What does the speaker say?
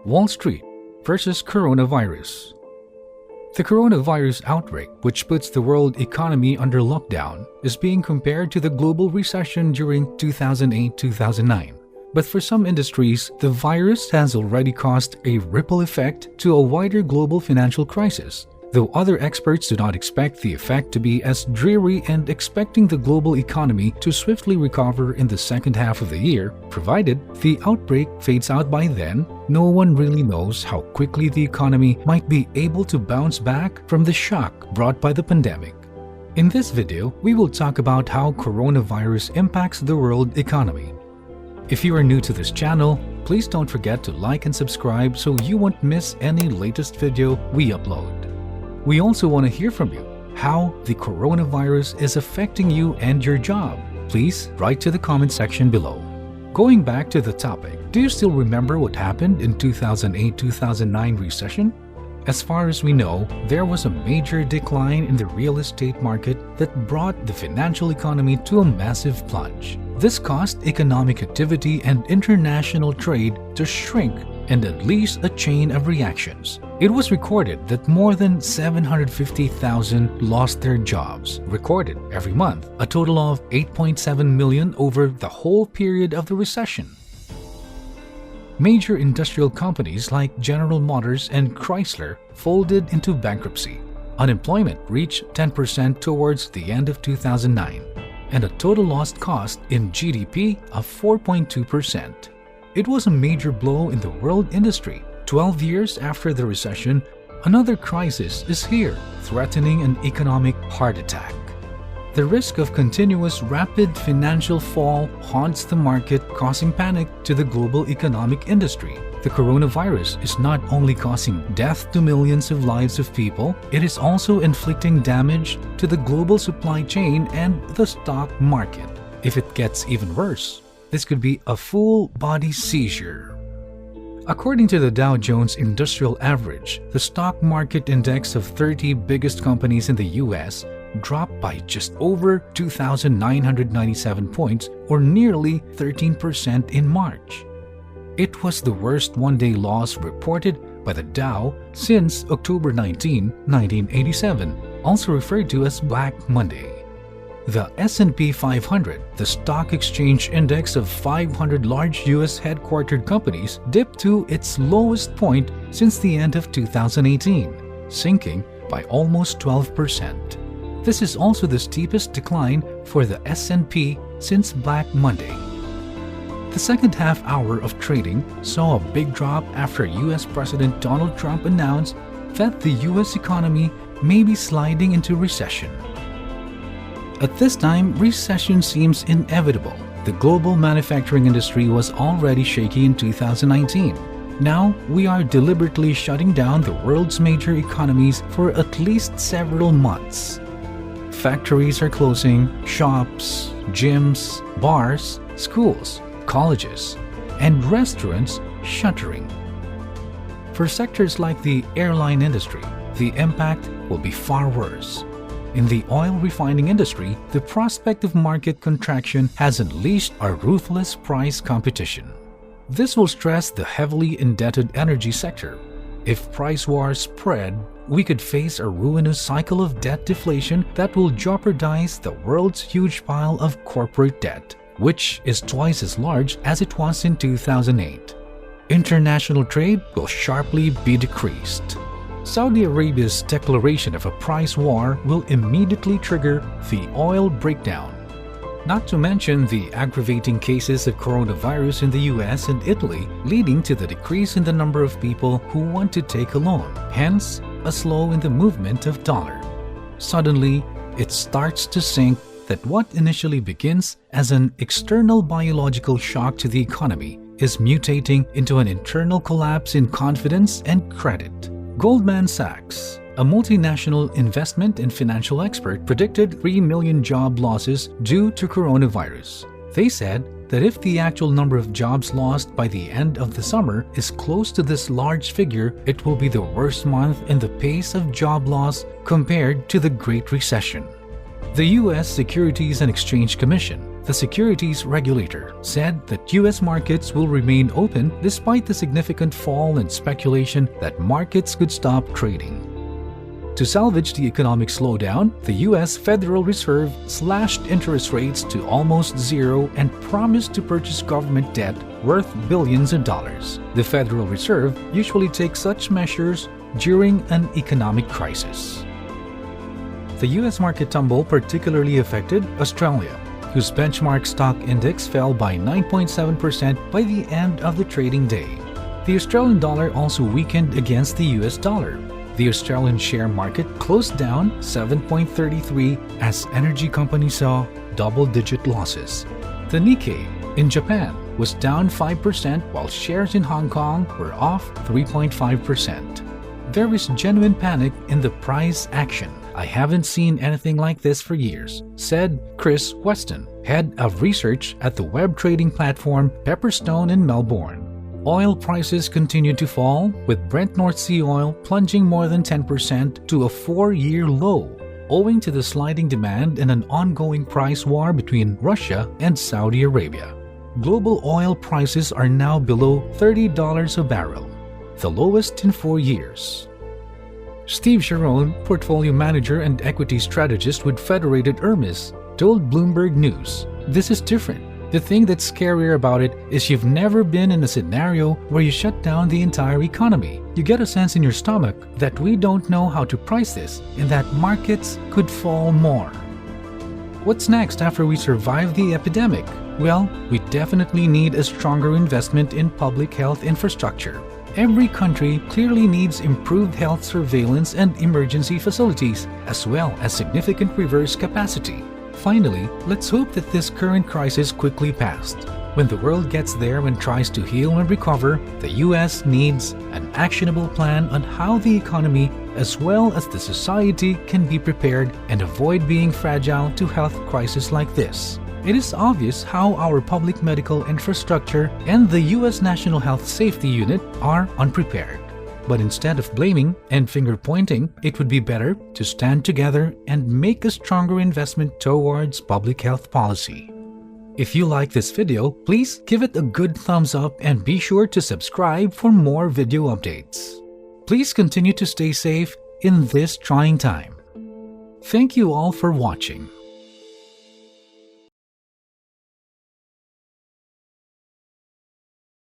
Wall Street versus Coronavirus. The coronavirus outbreak, which puts the world economy under lockdown, is being compared to the global recession during 2008-2009. But for some industries, the virus has already caused a ripple effect to a wider global financial crisis, though other experts do not expect the effect to be as dreary and expecting the global economy to swiftly recover in the second half of the year, provided the outbreak fades out by then. No one really knows how quickly the economy might be able to bounce back from the shock brought by the pandemic. In this video, we will talk about how coronavirus impacts the world economy. If you are new to this channel, please don't forget to like and subscribe so you won't miss any latest video we upload. We also want to hear from you how the coronavirus is affecting you and your job. Please write to the comment section below. Going back to the topic, do you still remember what happened in 2008-2009 recession? As far as we know, there was a major decline in the real estate market that brought the financial economy to a massive plunge. This caused economic activity and international trade to shrink and unleash a chain of reactions. It was recorded that more than 750,000 lost their jobs, recorded every month, a total of 8.7 million over the whole period of the recession. Major industrial companies like General Motors and Chrysler folded into bankruptcy. Unemployment reached 10% towards the end of 2009, and a total lost cost in GDP of 4.2%. It was a major blow in the world industry. 12 years after the recession, another crisis is here, threatening an economic heart attack. The risk of continuous rapid financial fall haunts the market, causing panic to the global economic industry. The coronavirus is not only causing death to millions of lives of people, it is also inflicting damage to the global supply chain and the stock market. If it gets even worse, this could be a full-body seizure. According to the Dow Jones Industrial Average, the stock market index of 30 biggest companies in the US dropped by just over 2,997 points, or nearly 13% in March. It was the worst one-day loss reported by the Dow since October 19, 1987, also referred to as Black Monday. The S&P 500, the stock exchange index of 500 large U.S. headquartered companies, dipped to its lowest point since the end of 2018, sinking by almost 12%. This is also the steepest decline for the S&P since Black Monday. The second half hour of trading saw a big drop after U.S. President Donald Trump announced that the U.S. economy may be sliding into recession. At this time, recession seems inevitable. The global manufacturing industry was already shaky in 2019. Now, we are deliberately shutting down the world's major economies for at least several months. Factories are closing, shops, gyms, bars, schools, colleges, and restaurants shuttering. For sectors like the airline industry, the impact will be far worse. In the oil refining industry, the prospect of market contraction has unleashed a ruthless price competition. This will stress the heavily indebted energy sector. If price wars spread, we could face a ruinous cycle of debt deflation that will jeopardize the world's huge pile of corporate debt, which is twice as large as it was in 2008. International trade will sharply be decreased. Saudi Arabia's declaration of a price war will immediately trigger the oil breakdown. Not to mention the aggravating cases of coronavirus in the US and Italy, leading to the decrease in the number of people who want to take a loan, hence a slow in the movement of dollar. Suddenly, it starts to sink that what initially begins as an external biological shock to the economy is mutating into an internal collapse in confidence and credit. Goldman Sachs, a multinational investment and financial expert, predicted 3 million job losses due to coronavirus. They said that if the actual number of jobs lost by the end of the summer is close to this large figure, it will be the worst month in the pace of job loss compared to the Great Recession. The U.S. Securities and Exchange Commission the securities regulator, said that U.S. markets will remain open despite the significant fall in speculation that markets could stop trading. To salvage the economic slowdown, the U.S. Federal Reserve slashed interest rates to almost zero and promised to purchase government debt worth billions of dollars. The Federal Reserve usually takes such measures during an economic crisis. The U.S. market tumble particularly affected Australia, whose benchmark stock index fell by 9.7% by the end of the trading day. The Australian dollar also weakened against the U.S. dollar. The Australian share market closed down 7.33% as energy companies saw double-digit losses. The Nikkei in Japan was down 5%, while shares in Hong Kong were off 3.5%. There is genuine panic in the price action. I haven't seen anything like this for years, said Chris Weston, head of research at the web trading platform Pepperstone in Melbourne. Oil prices continued to fall, with Brent North Sea oil plunging more than 10% to a 4-year low, owing to the sliding demand and an ongoing price war between Russia and Saudi Arabia. Global oil prices are now below $30 a barrel, the lowest in 4 years. Steve Sharon, portfolio manager and equity strategist with Federated Hermes, told Bloomberg News, "This is different. The thing that's scarier about it is you've never been in a scenario where you shut down the entire economy. You get a sense in your stomach that we don't know how to price this and that markets could fall more. What's next after we survive the epidemic? Well, we definitely need a stronger investment in public health infrastructure. Every country clearly needs improved health surveillance and emergency facilities, as well as significant reverse capacity. Finally, let's hope that this current crisis quickly passed. When the world gets there and tries to heal and recover, the U.S. needs an actionable plan on how the economy as well as the society can be prepared and avoid being fragile to health crises like this. It is obvious how our public medical infrastructure and the U.S. National Health Safety Unit are unprepared. But instead of blaming and finger-pointing, it would be better to stand together and make a stronger investment towards public health policy. If you like this video, please give it a good thumbs up and be sure to subscribe for more video updates. Please continue to stay safe in this trying time. Thank you all for watching.